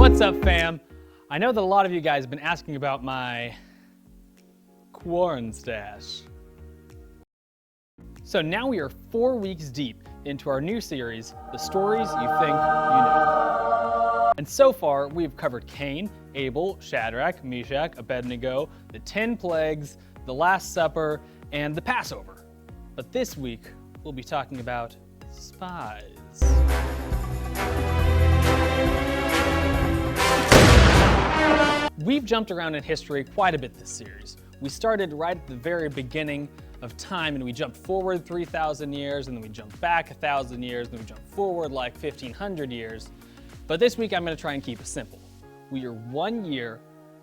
What's up, fam? I know that a lot of you guys have been asking about my quarantine stash. So now we are 4 weeks deep into our new series, The Stories You Think You Know. And so far, we've covered Cain, Abel, Shadrach, Meshach, Abednego, the 10 plagues, the Last Supper, and the Passover. But this week, we'll be talking about spies. We've jumped around in history quite a bit this series. We started right at the very beginning of time, and we jumped forward 3,000 years, and then we jumped back 1,000 years, and then we jumped forward like 1,500 years. But this week I'm going to try and keep it simple. We are 1 year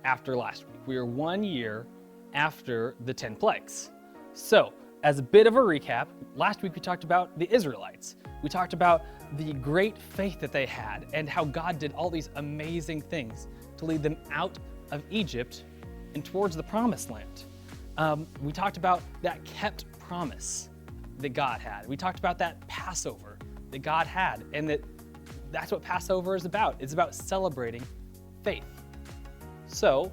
after last week. We are 1 year after the 10 plagues. So, as a bit of a recap, last week we talked about the Israelites. We talked about the great faith that they had and how God did all these amazing things to lead them out of Egypt and towards the promised land. We talked about that kept promise that God had. We talked about that Passover that God had, and that's what Passover is about. It's about celebrating faith. So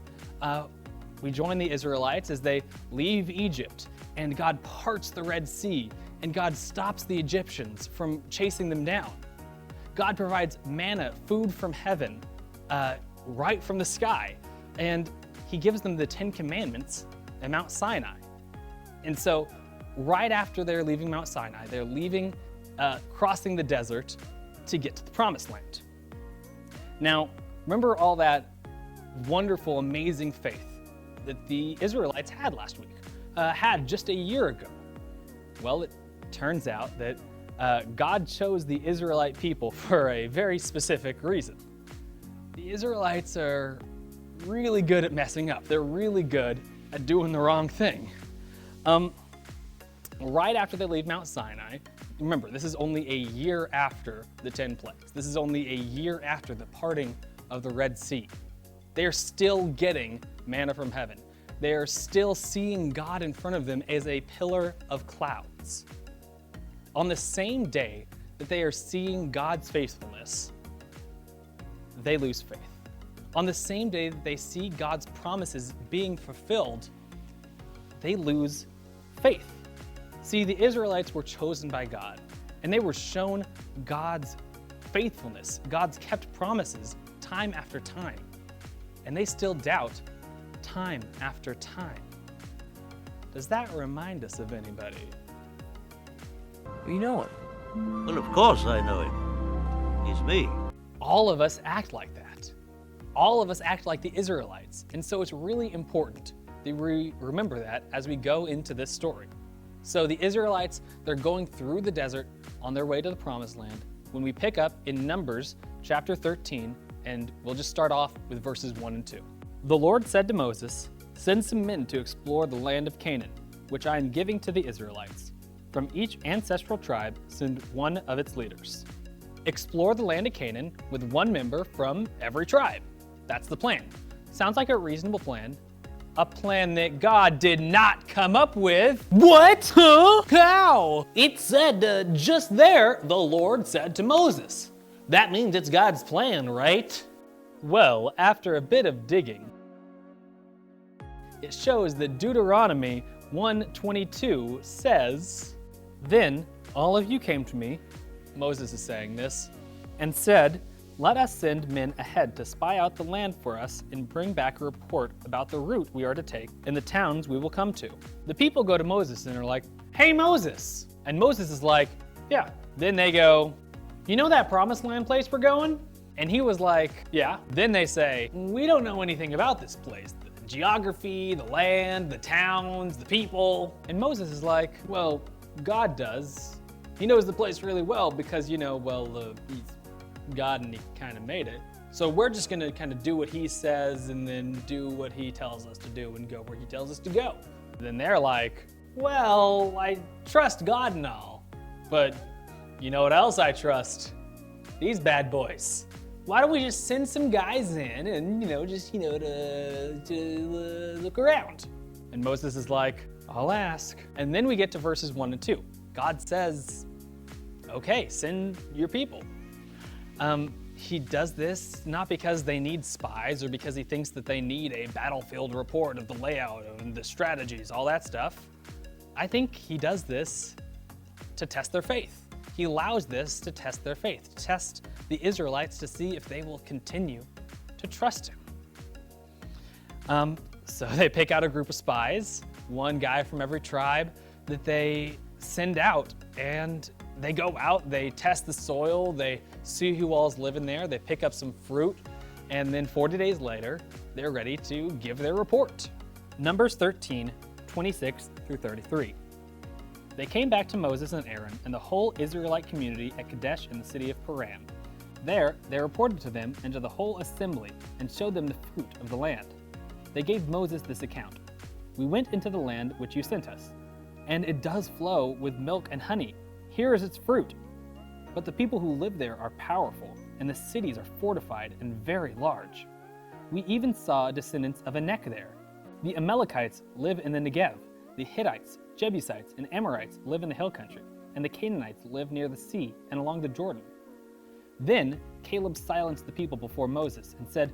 we join the Israelites as they leave Egypt, and God parts the Red Sea, and God stops the Egyptians from chasing them down. God provides manna, food from heaven, right from the sky, and he gives them the 10 Commandments at Mount Sinai. And so right after they're leaving Mount Sinai, they're leaving, crossing the desert to get to the promised land. Now, remember all that wonderful, amazing faith that the Israelites had last week, had just a year ago. Well, it turns out that God chose the Israelite people for a very specific reason. The Israelites are really good at messing up. They're really good at doing the wrong thing. Right after they leave Mount Sinai, remember, this is only a year after the 10 plagues. This is only a year after the parting of the Red Sea. They are still getting manna from heaven. They are still seeing God in front of them as a pillar of clouds. On the same day that they are seeing God's faithfulness, they lose faith. On the same day that they see God's promises being fulfilled, they lose faith. See, the Israelites were chosen by God, and they were shown God's faithfulness, God's kept promises time after time, and they still doubt time after time. Does that remind us of anybody? You know him? Well, of course I know him. He's me. All of us act like that. All of us act like the Israelites. And so it's really important that we remember that as we go into this story. So the Israelites, they're going through the desert on their way to the promised land. When we pick up in Numbers chapter 13, and we'll just start off with verses 1 and 2. The Lord said to Moses, "Send some men to explore the land of Canaan, which I am giving to the Israelites. From each ancestral tribe, send one of its leaders. Explore the land of Canaan with one member from every tribe." That's the plan. Sounds like a reasonable plan. A plan that God did not come up with. What? Huh? How? It said just there, the Lord said to Moses. That means it's God's plan, right? Well, after a bit of digging, it shows that Deuteronomy 1:22 says, "Then all of you came to me," Moses is saying this, "and said, 'Let us send men ahead to spy out the land for us and bring back a report about the route we are to take and the towns we will come to.' The people go to Moses and are like, 'Hey, Moses!' And Moses is like, 'Yeah.' Then they go, 'You know that promised land place we're going?' And he was like, 'Yeah.' Then they say, 'We don't know anything about this place. The geography, the land, the towns, the people.' And Moses is like, 'Well, God does. He knows the place really well because, he's God and he kind of made it. So we're just going to kind of do what he says and then do what he tells us to do and go where he tells us to go.' Then they're like, 'Well, I trust God and all, but you know what else I trust? These bad boys. Why don't we just send some guys in and, to look around?' And Moses is like, 'I'll ask.' And then we get to verses 1 and 2. God says, 'Okay, send your people.' he does this not because they need spies or because he thinks that they need a battlefield report of the layout and the strategies, all that stuff. I think he does this to test their faith. He allows this to test their faith, to test the Israelites to see if they will continue to trust him. So they pick out a group of spies, one guy from every tribe that they send out, and they go out, they test the soil, they see who all's living there, they pick up some fruit, and then 40 days later, they're ready to give their report. Numbers 13, 26 through 33. They came back to Moses and Aaron and the whole Israelite community at Kadesh in the city of Paran. There, they reported to them and to the whole assembly and showed them the fruit of the land. They gave Moses this account. We went into the land which you sent us, and it does flow with milk and honey. Here is its fruit. But the people who live there are powerful, and the cities are fortified and very large. We even saw descendants of Anak there. The Amalekites live in the Negev. The Hittites, Jebusites, and Amorites live in the hill country, and the Canaanites live near the sea and along the Jordan. Then Caleb silenced the people before Moses and said,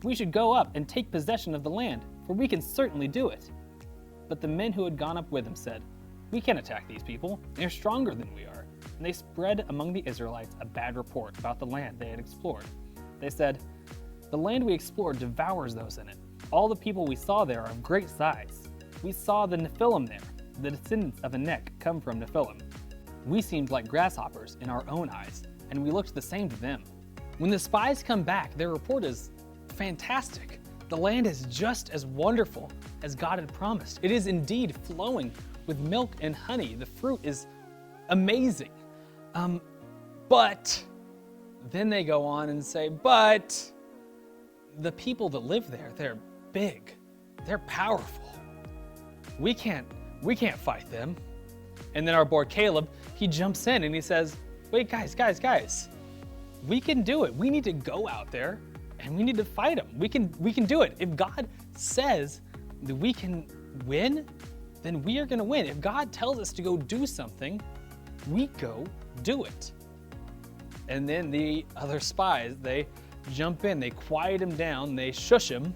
"We should go up and take possession of the land, for we can certainly do it." But the men who had gone up with him said, "We can't attack these people. They're stronger than we are." And they spread among the Israelites a bad report about the land they had explored. They said, "The land we explored devours those in it. All the people we saw there are of great size. We saw the Nephilim there. The descendants of Anak come from Nephilim. We seemed like grasshoppers in our own eyes, and we looked the same to them." When the spies come back, their report is fantastic. The land is just as wonderful as God had promised. It is indeed flowing with milk and honey. The fruit is amazing. But then they go on and say, but the people that live there, they're big, they're powerful. We can't fight them. And then our boy Caleb, he jumps in and he says, wait, guys, we can do it. We need to go out there and we need to fight them. We can do it. If God says that we can win, then we are gonna win. If God tells us to go do something, we go do it. And then the other spies, they jump in, they quiet him down, they shush him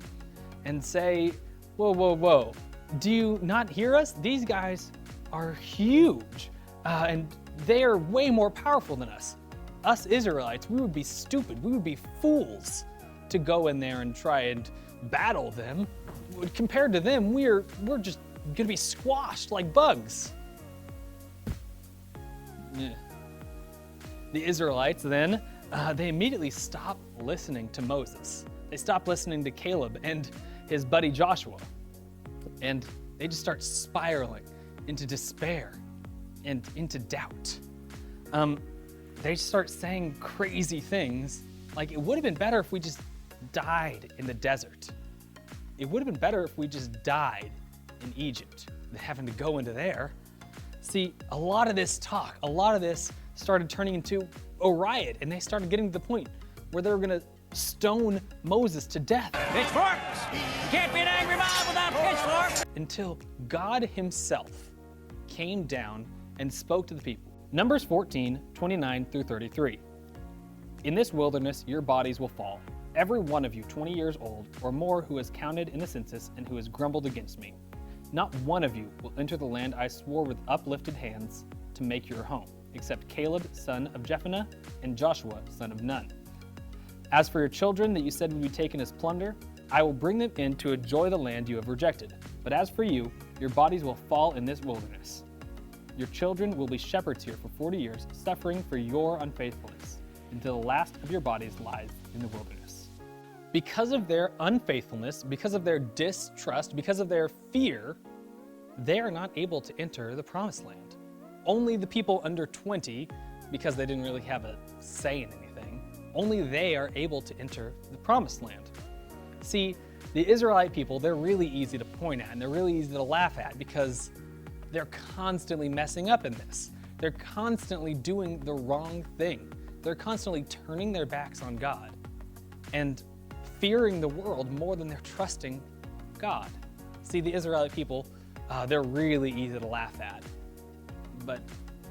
and say, whoa. Do you not hear us? These guys are huge and they are way more powerful than us. Us Israelites, we would be stupid. We would be fools to go in there and try and battle them. Compared to them, we're just gonna be squashed like bugs. Yeah. The Israelites then, they immediately stop listening to Moses. They stop listening to Caleb and his buddy Joshua. And they just start spiraling into despair and into doubt. They start saying crazy things like, it would have been better if we just died in the desert. It would have been better if we just died in Egypt than having to go into there. See, a lot of this talk, a lot of this started turning into a riot, and they started getting to the point where they were gonna stone Moses to death. Pitchforks! You can't be an angry mob without pitchforks! Until God himself came down and spoke to the people. Numbers 14, 29 through 33. In this wilderness, your bodies will fall. Every one of you 20 years old or more who is counted in the census and who has grumbled against me. Not one of you will enter the land I swore with uplifted hands to make your home, except Caleb, son of Jephunneh, and Joshua, son of Nun. As for your children that you said would be taken as plunder, I will bring them in to enjoy the land you have rejected. But as for you, your bodies will fall in this wilderness. Your children will be shepherds here for 40 years, suffering for your unfaithfulness, until the last of your bodies lies in the wilderness. Because of their unfaithfulness, because of their distrust, because of their fear, they are not able to enter the promised land. Only the people under 20, because they didn't really have a say in anything, only they are able to enter the promised land. See, the Israelite people, they're really easy to point at and they're really easy to laugh at because they're constantly messing up in this. They're constantly doing the wrong thing. They're constantly turning their backs on God and fearing the world more than they're trusting God. See, the Israelite people, they're really easy to laugh at, but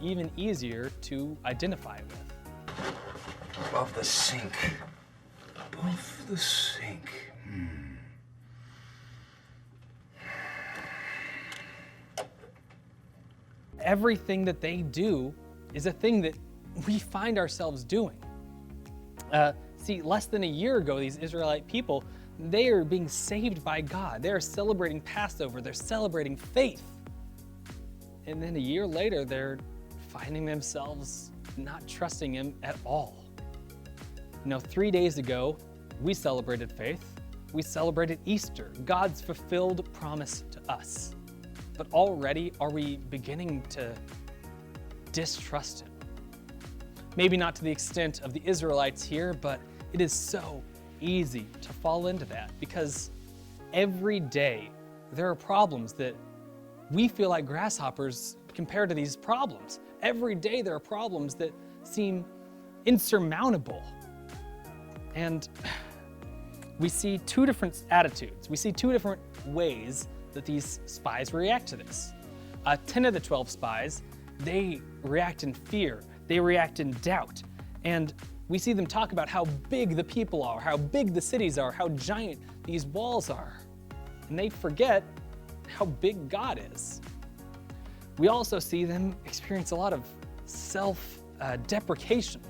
even easier to identify with. Above the sink. Above the sink. Everything that they do is a thing that we find ourselves doing. See, less than a year ago, these Israelite people, they are being saved by God. They are celebrating Passover. They're celebrating faith. And then a year later, they're finding themselves not trusting Him at all. 3 days ago, we celebrated faith. We celebrated Easter, God's fulfilled promise to us. But already, are we beginning to distrust Him? Maybe not to the extent of the Israelites here, but it is so easy to fall into that because every day there are problems that we feel like grasshoppers compared to these problems. Every day there are problems that seem insurmountable. And we see two different attitudes. We see two different ways that these spies react to this. 10 of the 12 spies, they react in fear. They react in doubt. And we see them talk about how big the people are, how big the cities are, how giant these walls are. And they forget how big God is. We also see them experience a lot of self-deprecation,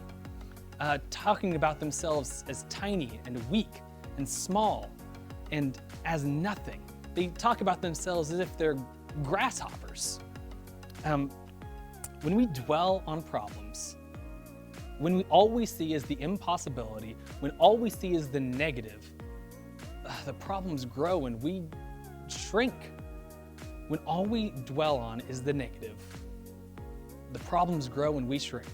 talking about themselves as tiny and weak and small and as nothing. They talk about themselves as if they're grasshoppers. When we dwell on problems, when all we see is the impossibility, when all we see is the negative, the problems grow and we shrink. When all we dwell on is the negative, the problems grow and we shrink.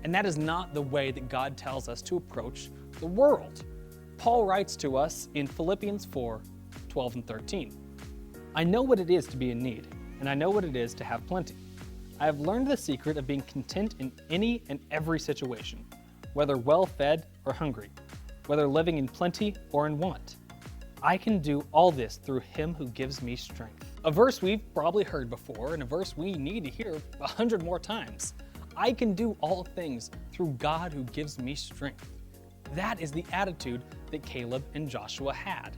And that is not the way that God tells us to approach the world. Paul writes to us in Philippians 4:12 and 13. I know what it is to be in need, and I know what it is to have plenty. I have learned the secret of being content in any and every situation, whether well-fed or hungry, whether living in plenty or in want. I can do all this through Him who gives me strength. A verse we've probably heard before, and a verse we need to hear 100 more times. I can do all things through God who gives me strength. That is the attitude that Caleb and Joshua had.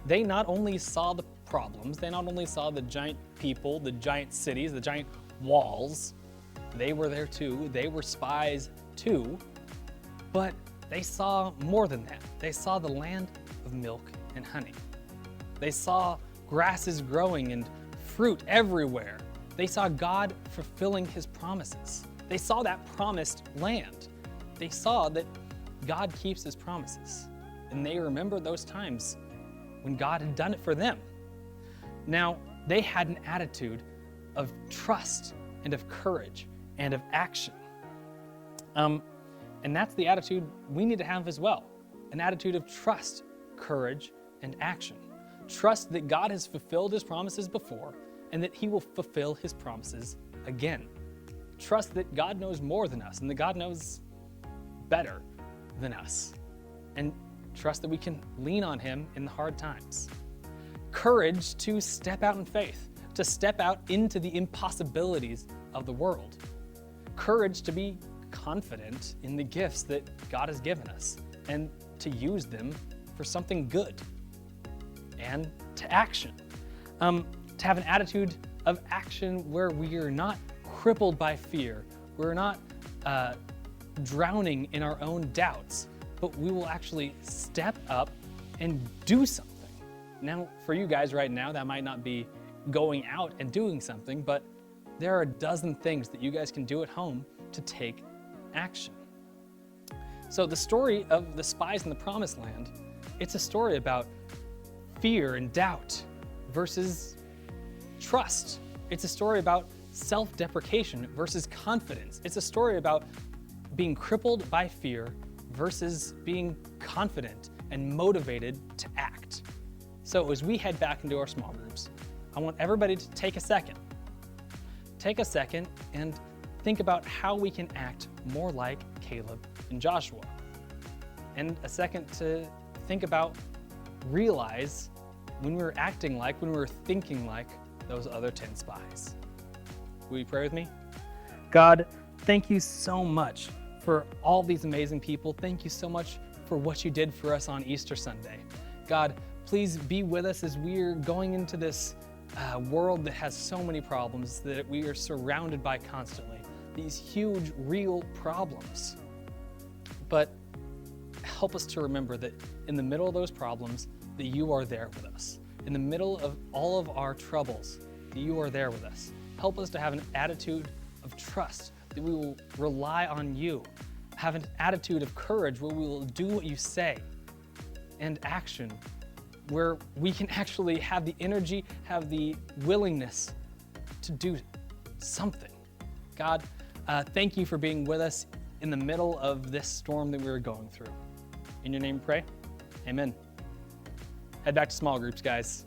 They not only saw the problems, they not only saw the giant people, the giant cities, the giant walls, they were there too, they were spies too, but they saw more than that. They saw the land of milk and honey. They saw grasses growing and fruit everywhere. They saw God fulfilling His promises. They saw that promised land. They saw that God keeps His promises. And they remembered those times when God had done it for them. Now, they had an attitude of trust and of courage and of action. And that's the attitude we need to have as well. An attitude of trust, courage, and action. Trust that God has fulfilled His promises before and that He will fulfill His promises again. Trust that God knows more than us and that God knows better than us. And trust that we can lean on Him in the hard times. Courage to step out in faith, to step out into the impossibilities of the world. Courage to be confident in the gifts that God has given us and to use them for something good. And to action. To have an attitude of action where we are not crippled by fear, we're not drowning in our own doubts, but we will actually step up and do something. Now, for you guys right now, that might not be going out and doing something, but there are a dozen things that you guys can do at home to take action. So the story of the spies in the Promised Land, it's a story about fear and doubt versus trust. It's a story about self-deprecation versus confidence. It's a story about being crippled by fear versus being confident and motivated to act. So as we head back into our small groups, I want everybody to take a second. Take a second and think about how we can act more like Caleb and Joshua. And a second to think about, realize when we're acting like, when we're thinking like those other 10 spies. Will you pray with me? God, thank you so much for all these amazing people. Thank you so much for what you did for us on Easter Sunday. God, please be with us as we're going into this world that has so many problems that we are surrounded by constantly. These huge, real problems. But help us to remember that in the middle of those problems, that you are there with us. In the middle of all of our troubles, that you are there with us. Help us to have an attitude of trust, that we will rely on you. Have an attitude of courage where we will do what you say, and action where we can actually have the energy, have the willingness to do something. God, thank you for being with us in the middle of this storm that we were going through. In your name we pray, amen. Head back to small groups, guys.